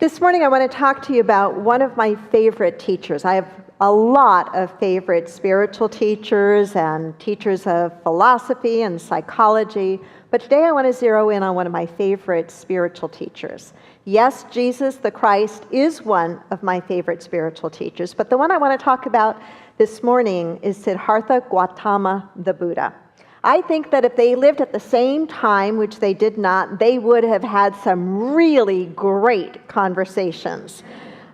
This morning I want to talk to you about one of my favorite teachers. I have a lot of favorite spiritual teachers and teachers of philosophy and psychology, but today I want to zero in on one of my favorite spiritual teachers. Yes, Jesus the Christ is one of my favorite spiritual teachers, but the one I want to talk about this morning is Siddhartha Gautama the Buddha. I think that if they lived at the same time, which they did not, they would have had some really great conversations.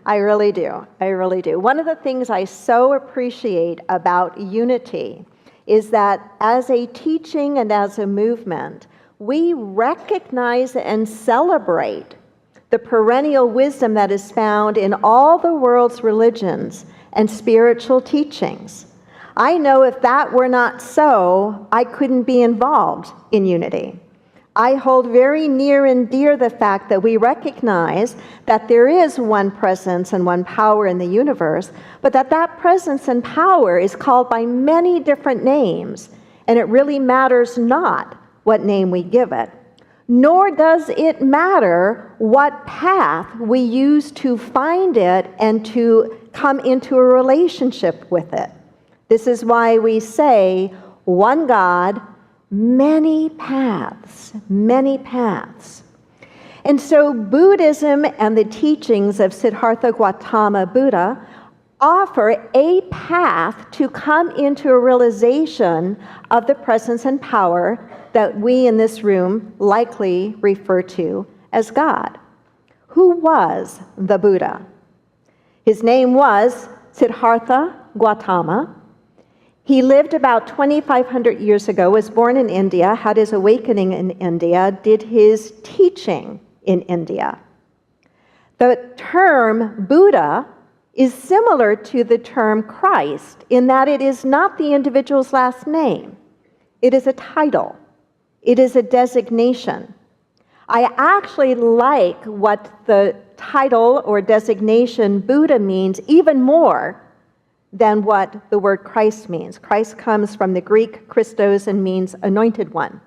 I really do. I really do. One of the things I so appreciate about unity is that as a teaching and as a movement, we recognize and celebrate the perennial wisdom that is found in all the world's religions and spiritual teachings. I know if that were not so, I couldn't be involved in unity. I hold very near and dear the fact that we recognize that there is one presence and one power in the universe, but that presence and power is called by many different names, and it really matters not what name we give it, nor does it matter what path we use to find it and to come into a relationship with it. This is why we say, one God, many paths, many paths. And so Buddhism and the teachings of Siddhartha Gautama Buddha offer a path to come into a realization of the presence and power that we in this room likely refer to as God. Who was the Buddha? His name was Siddhartha Gautama. He lived about 2,500 years ago, was born in India, had his awakening in India, did his teaching in India. The term Buddha is similar to the term Christ in that it is not the individual's last name. It is a title. It is a designation. I actually like what the title or designation Buddha means even more than what the word Christ means. Christ comes from the Greek Christos and means anointed one.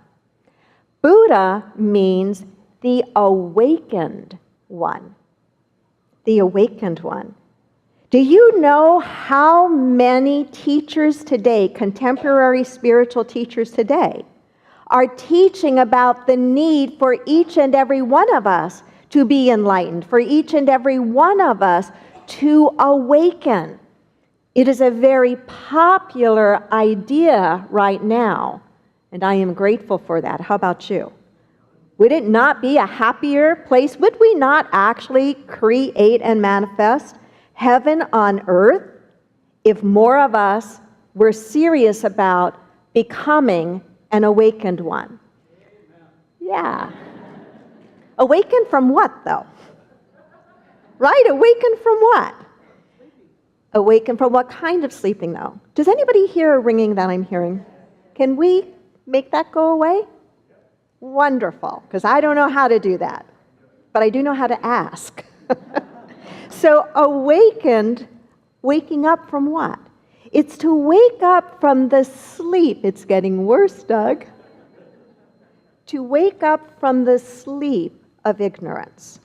Buddha means the awakened one. The awakened one. Do you know how many teachers today, contemporary spiritual teachers today, are teaching about the need for each and every one of us to be enlightened, for each and every one of us to awaken? It is a very popular idea right now, and I am grateful for that. How about you? Would it not be a happier place? Would we not actually create and manifest heaven on earth if more of us were serious about becoming an awakened one? Yeah. Awakened from what, though? Right? Awakened from what? Awaken from what kind of sleeping, though? Does anybody hear a ringing that I'm hearing? Can we make that go away? Wonderful, because I don't know how to do that, but I do know how to ask. So awakened, waking up from what? It's to wake up from the sleep. It's getting worse, Doug. To wake up from the sleep of ignorance.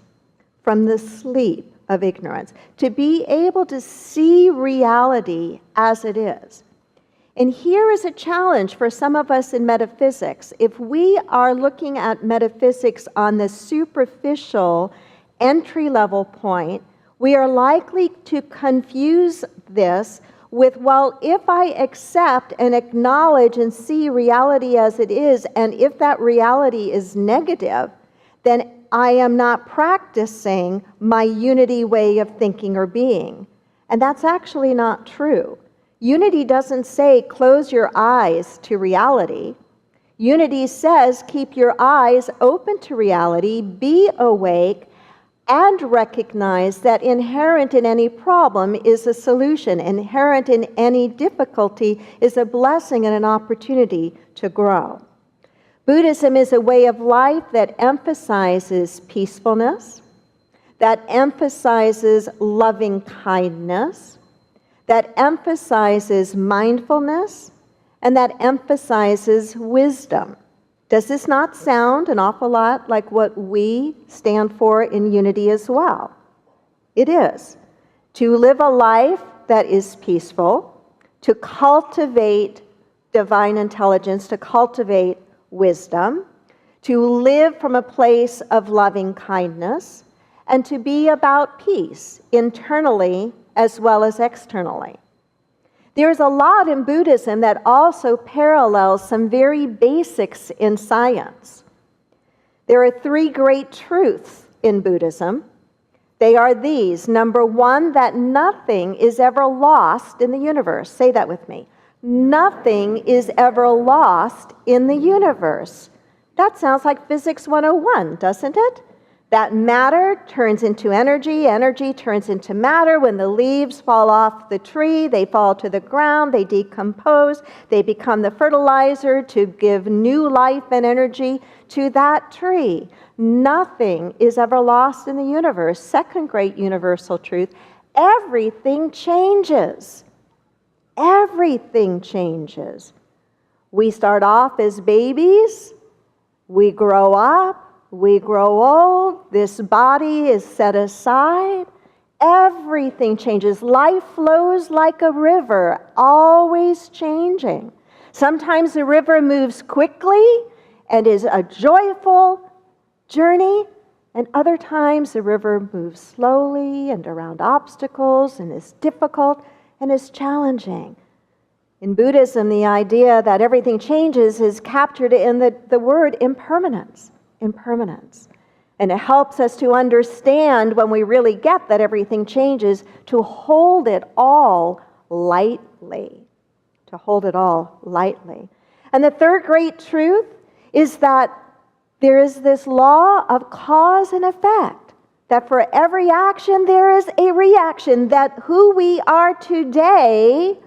From the sleep of ignorance, to be able to see reality as it is. And here is a challenge for some of us in metaphysics. If we are looking at metaphysics on the superficial entry-level point, we are likely to confuse this with, well, if I accept and acknowledge and see reality as it is, and if that reality is negative, then I am not practicing my unity way of thinking or being. And that's actually not true. Unity doesn't say close your eyes to reality. Unity says keep your eyes open to reality, be awake, and recognize that inherent in any problem is a solution. Inherent in any difficulty is a blessing and an opportunity to grow. Buddhism is a way of life that emphasizes peacefulness, that emphasizes loving kindness, that emphasizes mindfulness, and that emphasizes wisdom. Does this not sound an awful lot like what we stand for in unity as well? It is to live a life that is peaceful, to cultivate divine intelligence, to cultivate wisdom, to live from a place of loving kindness, and to be about peace internally as well as externally. There's a lot in Buddhism that also parallels some very basics in science. There are 3 great truths in Buddhism. They are these. Number 1, that nothing is ever lost in the universe. Say that with me. Nothing is ever lost in the universe. That sounds like Physics 101, doesn't it? That matter turns into energy, energy turns into matter. When the leaves fall off the tree, they fall to the ground, they decompose, they become the fertilizer to give new life and energy to that tree. Nothing is ever lost in the universe. Second great universal truth, everything changes. Everything changes. We start off as babies, we grow up, we grow old, this body is set aside. Everything changes. Life flows like a river, always changing. Sometimes the river moves quickly and is a joyful journey, and other times the river moves slowly and around obstacles and is difficult and is challenging. In Buddhism, the idea that everything changes is captured in the word impermanence. Impermanence. And it helps us to understand when we really get that everything changes, to hold it all lightly. To hold it all lightly. And the third great truth is that there is this law of cause and effect. That for every action there is a reaction. That who we are today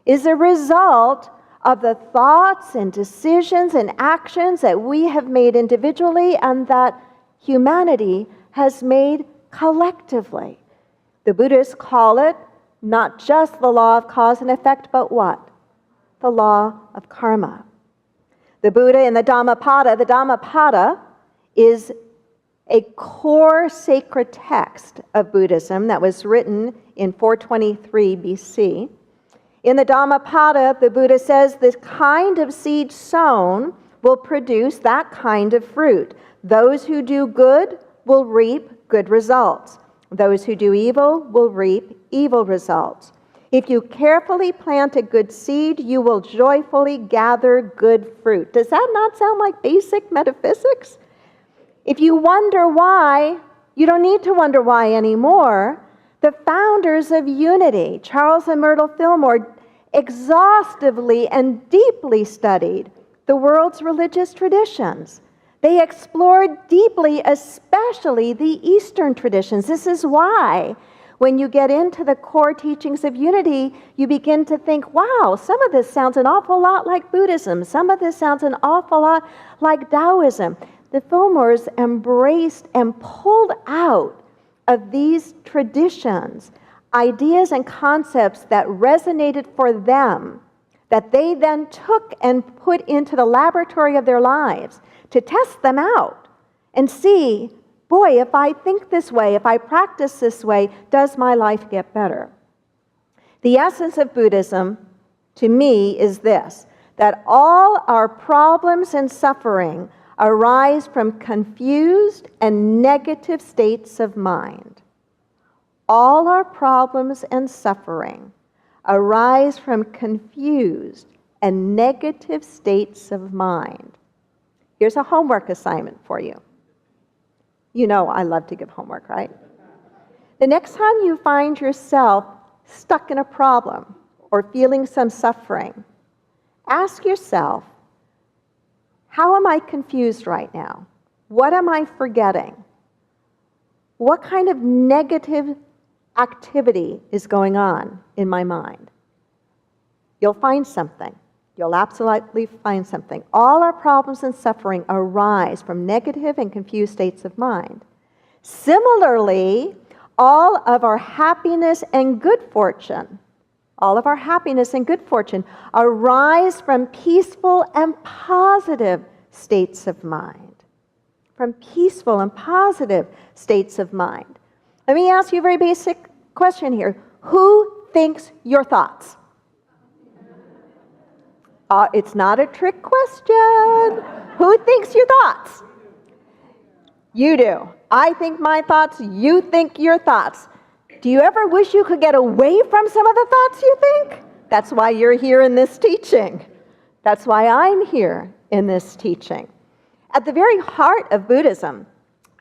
is a result of the thoughts and decisions and actions that we have made individually and that humanity has made collectively. The Buddhists call it not just the law of cause and effect, but what? The law of karma. The Buddha in the Dhammapada is a core sacred text of Buddhism that was written in 423 BC. In the Dhammapada, the Buddha says the kind of seed sown will produce that kind of fruit. Those who do good will reap good results. Those who do evil will reap evil results. If you carefully plant a good seed, you will joyfully gather good fruit. Does that not sound like basic metaphysics? If you wonder why, you don't need to wonder why anymore. The founders of Unity, Charles and Myrtle Fillmore, exhaustively and deeply studied the world's religious traditions. They explored deeply, especially the Eastern traditions. This is why, when you get into the core teachings of Unity, you begin to think, wow, some of this sounds an awful lot like Buddhism. Some of this sounds an awful lot like Taoism. The Fillmores embraced and pulled out of these traditions ideas and concepts that resonated for them, that they then took and put into the laboratory of their lives to test them out and see, boy, if I think this way, if I practice this way, does my life get better? The essence of Buddhism, to me, is this, that all our problems and suffering arise from confused and negative states of mind. All our problems and suffering arise from confused and negative states of mind. Here's a homework assignment for you. You know I love to give homework, right? The next time you find yourself stuck in a problem or feeling some suffering, ask yourself, how am I confused right now? What am I forgetting? What kind of negative activity is going on in my mind? You'll find something. You'll absolutely find something. All our problems and suffering arise from negative and confused states of mind. Similarly, all of our happiness and good fortune, arise from peaceful and positive states of mind. From peaceful and positive states of mind. Let me ask you a very basic question here. Who thinks your thoughts? It's not a trick question. Who thinks your thoughts? You do. I think my thoughts, you think your thoughts. Do you ever wish you could get away from some of the thoughts you think? That's why you're here in this teaching. That's why I'm here in this teaching. At the very heart of Buddhism,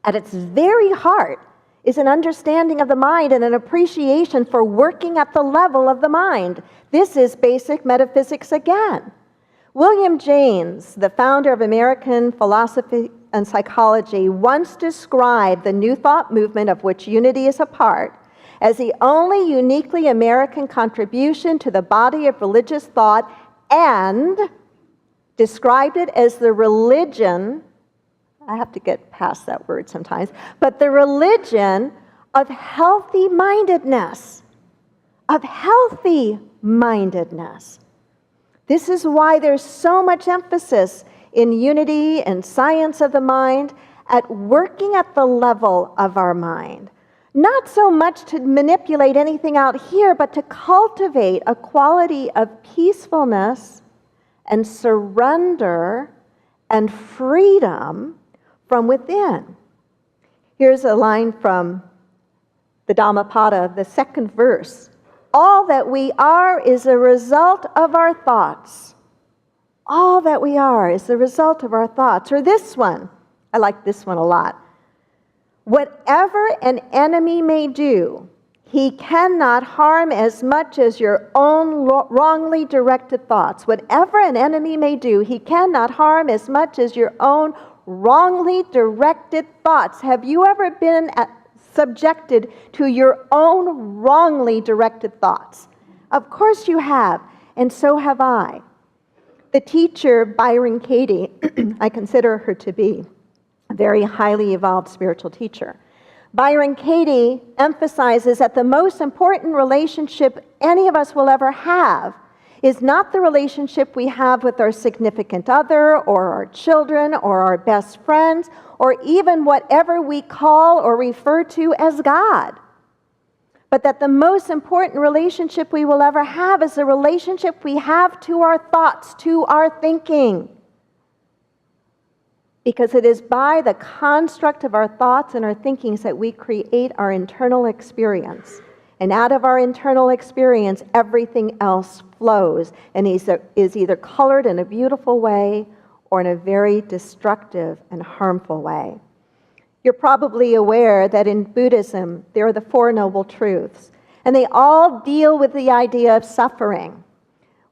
at its very heart, is an understanding of the mind and an appreciation for working at the level of the mind. This is basic metaphysics again. William James, the founder of American philosophy and psychology, once described the New Thought movement, of which unity is a part, as the only uniquely American contribution to the body of religious thought, and described it as the religion, I have to get past that word sometimes, but the religion of healthy mindedness, of healthy mindedness. This is why there's so much emphasis in unity and science of the mind at working at the level of our mind. Not so much to manipulate anything out here, but to cultivate a quality of peacefulness and surrender and freedom from within. Here's a line from the Dhammapada, the second verse. All that we are is a result of our thoughts. All that we are is the result of our thoughts. Or this one, I like this one a lot. Whatever an enemy may do, he cannot harm as much as your own wrongly directed thoughts. Whatever an enemy may do, he cannot harm as much as your own wrongly directed thoughts. Have you ever been subjected to your own wrongly directed thoughts? Of course you have, and so have I. The teacher, Byron Katie, I consider her to be a very highly evolved spiritual teacher. Byron Katie emphasizes that the most important relationship any of us will ever have is not the relationship we have with our significant other or our children or our best friends or even whatever we call or refer to as God. But that the most important relationship we will ever have is the relationship we have to our thoughts, to our thinking. Because it is by the construct of our thoughts and our thinkings that we create our internal experience. And out of our internal experience, everything else flows and is either colored in a beautiful way or in a very destructive and harmful way. You're probably aware that in Buddhism, there are the Four Noble Truths, and they all deal with the idea of suffering.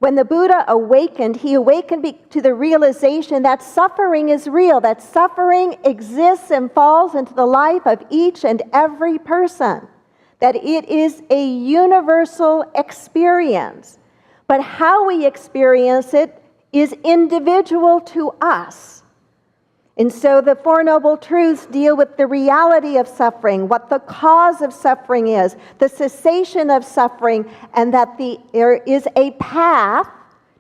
When the Buddha awakened, he awakened to the realization that suffering is real, that suffering exists and falls into the life of each and every person, that it is a universal experience. But how we experience it is individual to us. And so the Four Noble Truths deal with the reality of suffering, what the cause of suffering is, the cessation of suffering, and that there is a path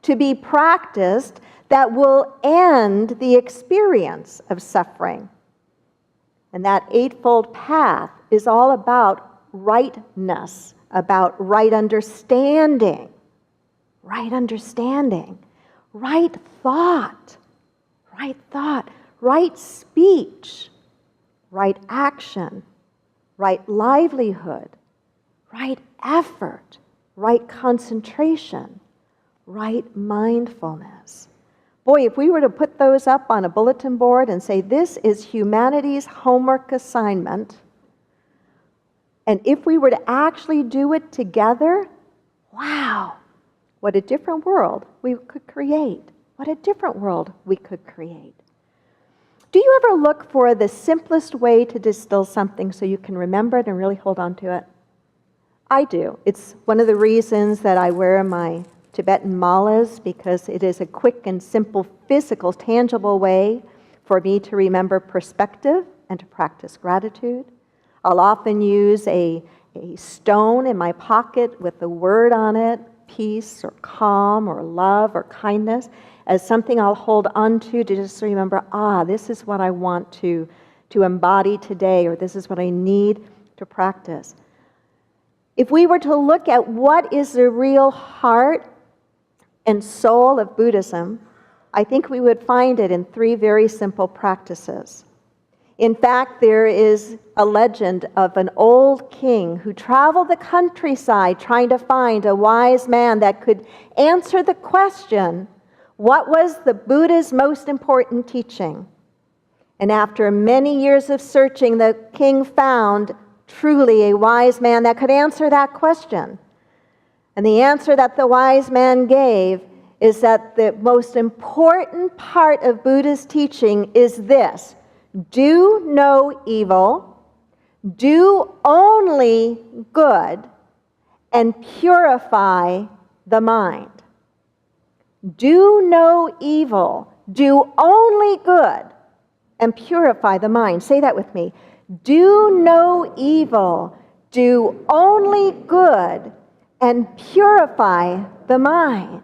to be practiced that will end the experience of suffering. And that eightfold path is all about rightness, about right understanding, right thought, right speech, right action, right livelihood, right effort, right concentration, right mindfulness. Boy, if we were to put those up on a bulletin board and say, this is humanity's homework assignment, and if we were to actually do it together, wow, what a different world we could create. What a different world we could create. Do you ever look for the simplest way to distill something so you can remember it and really hold on to it? I do. It's one of the reasons that I wear my Tibetan malas, because it is a quick and simple, physical, tangible way for me to remember perspective and to practice gratitude. I'll often use a stone in my pocket with a word on it, peace or calm or love or kindness, as something I'll hold on to just remember, this is what I want to embody today, or this is what I need to practice. If we were to look at what is the real heart and soul of Buddhism, I think we would find it in 3 very simple practices. In fact, there is a legend of an old king who traveled the countryside trying to find a wise man that could answer the question, what was the Buddha's most important teaching? And after many years of searching, the king found truly a wise man that could answer that question. And the answer that the wise man gave is that the most important part of Buddha's teaching is this: do no evil, do only good, and purify the mind. Do no evil, do only good, and purify the mind. Say that with me. Do no evil, do only good, and purify the mind.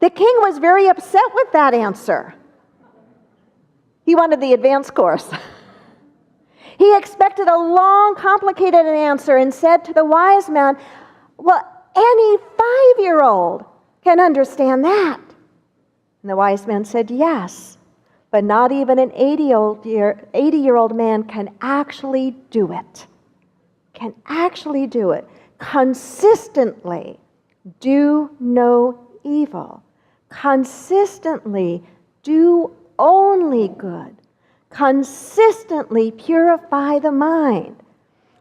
The king was very upset with that answer. He wanted the advanced course. He expected a long, complicated answer and said to the wise man, well, any 5-year-old can understand that. And the wise man said, yes, but not even an 80-year-old man can actually do it. Can actually do it. Consistently do no evil. Consistently do only good. Consistently purify the mind.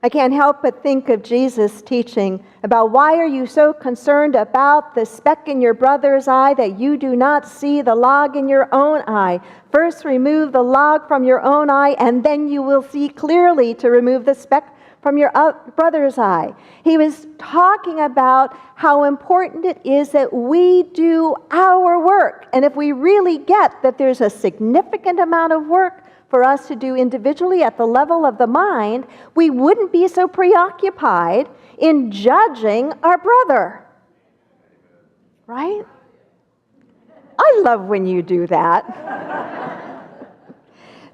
I can't help but think of Jesus' teaching about why are you so concerned about the speck in your brother's eye that you do not see the log in your own eye. First remove the log from your own eye, and then you will see clearly to remove the speck from your brother's eye. He was talking about how important it is that we do our work. And if we really get that there's a significant amount of work for us to do individually at the level of the mind, we wouldn't be so preoccupied in judging our brother. Right? I love when you do that.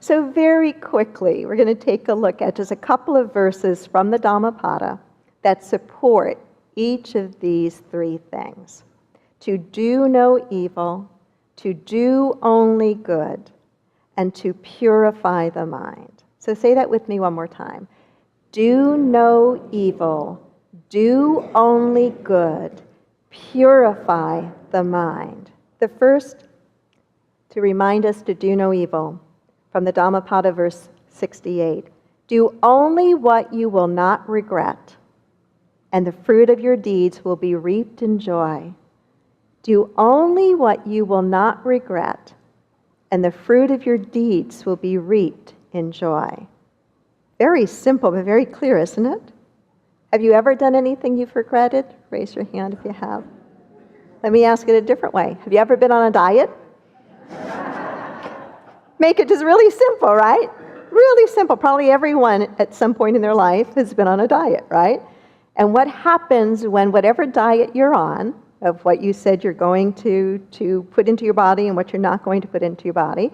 So very quickly, we're going to take a look at just a couple of verses from the Dhammapada that support each of these 3 things. To do no evil, to do only good, and to purify the mind. So say that with me one more time. Do no evil, do only good, purify the mind. The first, to remind us to do no evil, from the Dhammapada, verse 68. Do only what you will not regret, and the fruit of your deeds will be reaped in joy. Do only what you will not regret, and the fruit of your deeds will be reaped in joy. Very simple, but very clear, isn't it? Have you ever done anything you've regretted? Raise your hand if you have. Let me ask it a different way. Have you ever been on a diet? Make it just really simple, right? Really simple. Probably everyone at some point in their life has been on a diet, right? And what happens when whatever diet you're on, of what you said you're going to put into your body and what you're not going to put into your body,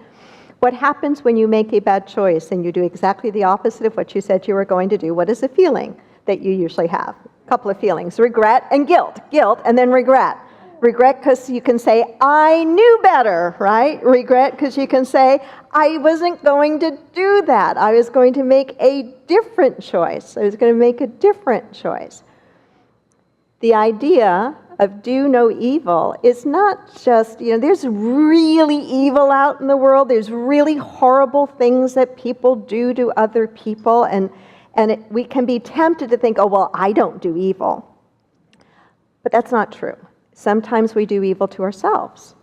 what happens when you make a bad choice and you do exactly the opposite of what you said you were going to do? What is the feeling that you usually have? A couple of feelings: regret and guilt. Guilt and then regret. Regret because you can say, I knew better, right? Regret because you can say, I wasn't going to do that. I was going to make a different choice. I was going to make a different choice. The idea of do no evil is not just, there's really evil out in the world. There's really horrible things that people do to other people. And we can be tempted to think, oh, well, I don't do evil. But that's not true. Sometimes we do evil to ourselves.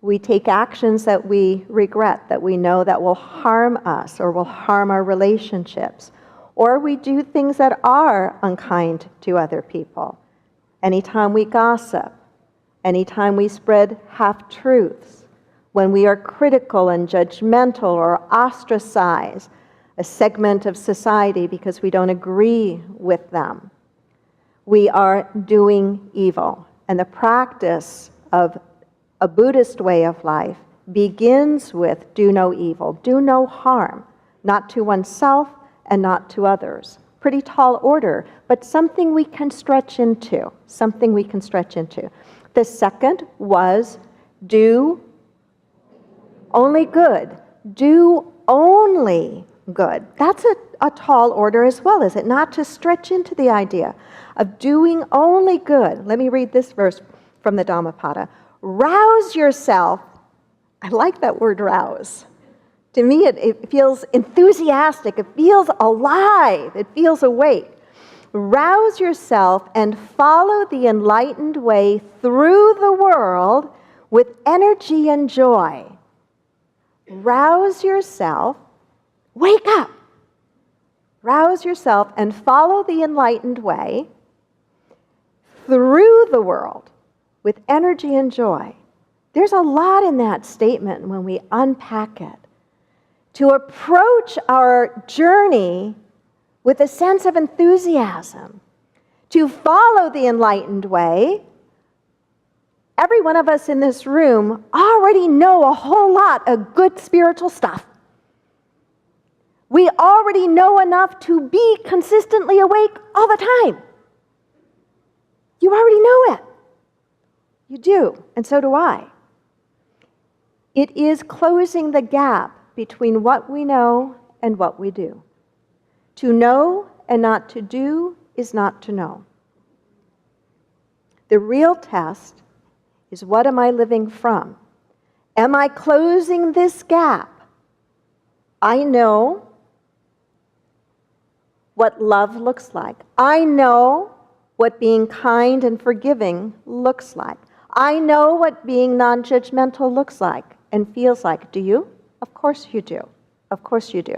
We take actions that we regret, that we know that will harm us or will harm our relationships. Or we do things that are unkind to other people. Anytime we gossip, anytime we spread half-truths, when we are critical and judgmental or ostracize a segment of society because we don't agree with them, we are doing evil. And the practice of a Buddhist way of life begins with do no evil, do no harm, not to oneself and not to others. pretty tall order, but something we can stretch into, something we can stretch into. The second was do only good. Do only good. That's a tall order as well, is it not? To stretch into the idea of doing only good. Let me read this verse from the Dhammapada. Rouse yourself. I like that word rouse. To me, it feels enthusiastic. It feels alive. It feels awake. Rouse yourself and follow the enlightened way through the world with energy and joy. Rouse yourself. Wake up. Rouse yourself and follow the enlightened way through the world with energy and joy. There's a lot in that statement when we unpack it. To approach our journey with a sense of enthusiasm, to follow the enlightened way. Every one of us in this room already know a whole lot of good spiritual stuff. We already know enough to be consistently awake all the time. You already know it. You do, and so do I. It is closing the gap between what we know and what we do. To know and not to do is not to know. The real test is, what am I living from? Am I closing this gap? I know what love looks like. I know what being kind and forgiving looks like. I know what being non-judgmental looks like and feels like. Do you? Of course you do. Of course you do.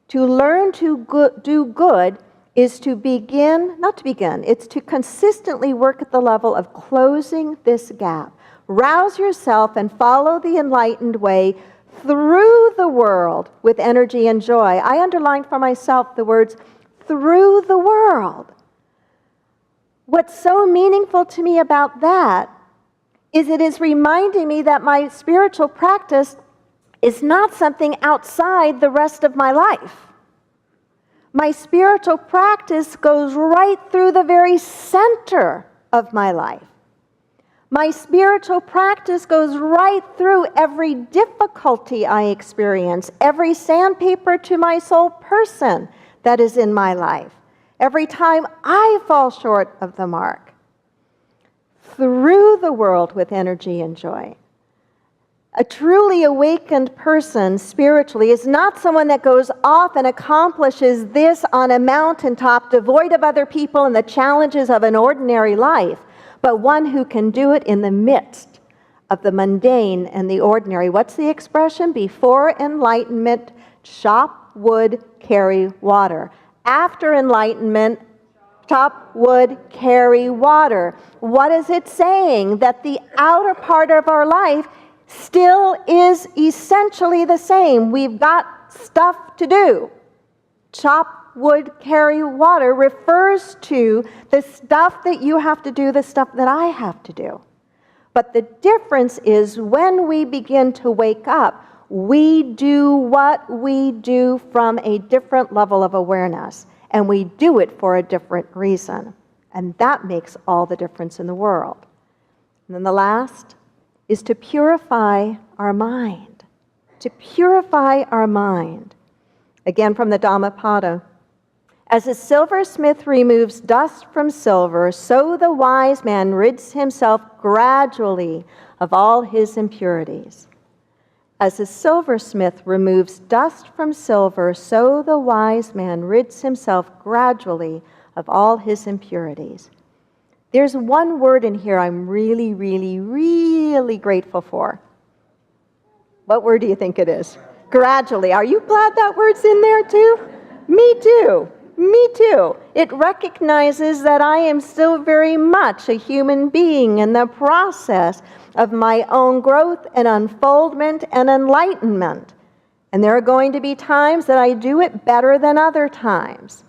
To learn to do good is to it's to consistently work at the level of closing this gap. Rouse yourself and follow the enlightened way through the world with energy and joy. I underlined for myself the words, through the world. What's so meaningful to me about that is it is reminding me that my spiritual practice is not something outside the rest of my life. My spiritual practice goes right through the very center of my life. My spiritual practice goes right through every difficulty I experience, every sandpaper to my soul person that is in my life, every time I fall short of the mark. Through the world with energy and joy. A truly awakened person spiritually is not someone that goes off and accomplishes this on a mountaintop, devoid of other people and the challenges of an ordinary life, but one who can do it in the midst of the mundane and the ordinary. What's the expression? Before enlightenment, chop wood, carry water. After enlightenment, chop wood, carry water. What is it saying? That the outer part of our life still is essentially the same. We've got stuff to do. Chop wood, carry water refers to the stuff that you have to do, the stuff that I have to do. But the difference is when we begin to wake up, we do what we do from a different level of awareness, and we do it for a different reason. And that makes all the difference in the world. And then the last is to purify our mind. To purify our mind. Again from the Dhammapada. As a silversmith removes dust from silver, so the wise man rids himself gradually of all his impurities. As a silversmith removes dust from silver, so the wise man rids himself gradually of all his impurities. There's one word in here I'm really, really, really grateful for. What word do you think it is? Gradually. Are you glad that word's in there too? Me too. Me too. It recognizes that I am still very much a human being in the process of my own growth and unfoldment and enlightenment. And there are going to be times that I do it better than other times.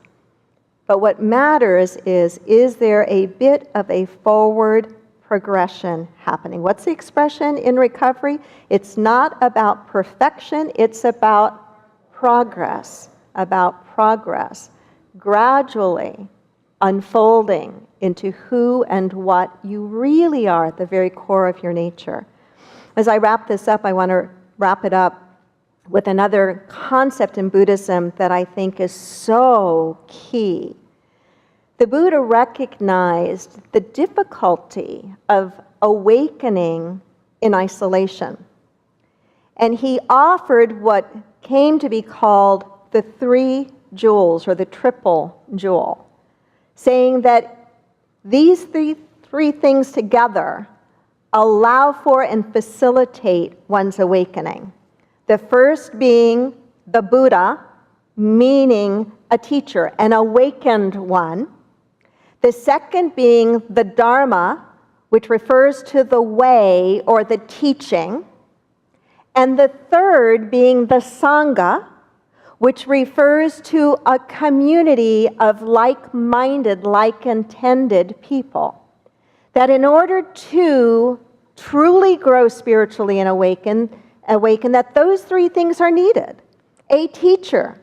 But what matters is there a bit of a forward progression happening? What's the expression in recovery? It's not about perfection, it's about progress. About progress. gradually unfolding into who and what you really are at the very core of your nature. As I wrap this up, I want to wrap it up with another concept in Buddhism that I think is so key. The Buddha recognized the difficulty of awakening in isolation. And he offered what came to be called the three jewels, or the triple jewel, saying that these three things together allow for and facilitate one's awakening. The first being the Buddha, meaning a teacher, an awakened one. The second being the Dharma, which refers to the way or the teaching. And the third being the Sangha, which refers to a community of like-minded, like-intended people. That in order to truly grow spiritually and awaken, that those three things are needed. A teacher.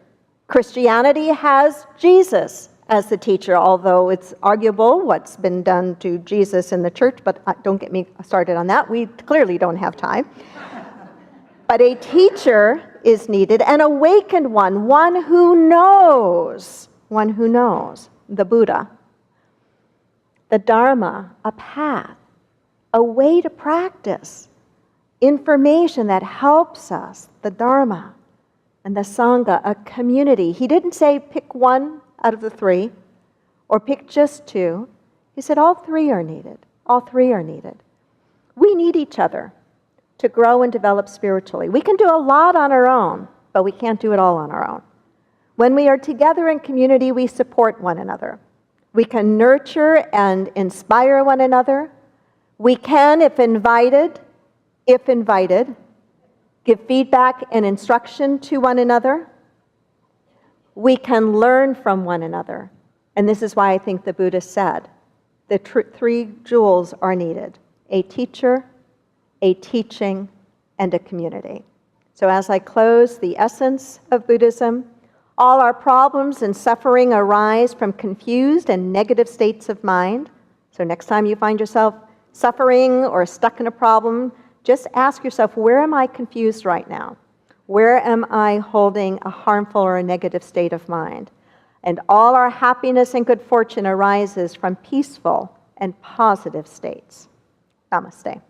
Christianity has Jesus as the teacher, although it's arguable what's been done to Jesus in the church, but don't get me started on that. We clearly don't have time. But a teacher is needed, an awakened one who knows, the Buddha. The Dharma, a path, a way to practice, information that helps us, the Dharma. And the Sangha, a community. He didn't say pick one out of the three, or pick just two. He said all three are needed. All three are needed. We need each other to grow and develop spiritually. We can do a lot on our own, but we can't do it all on our own. When we are together in community, we support one another. We can nurture and inspire one another. We can, if invited, give feedback and instruction to one another. We can learn from one another. And this is why I think the Buddha said the three jewels are needed: a teacher, a teaching, and a community. So as I close, the essence of Buddhism: all our problems and suffering arise from confused and negative states of mind. So next time you find yourself suffering or stuck in a problem, just ask yourself, where am I confused right now? Where am I holding a harmful or a negative state of mind? And all our happiness and good fortune arises from peaceful and positive states. Namaste.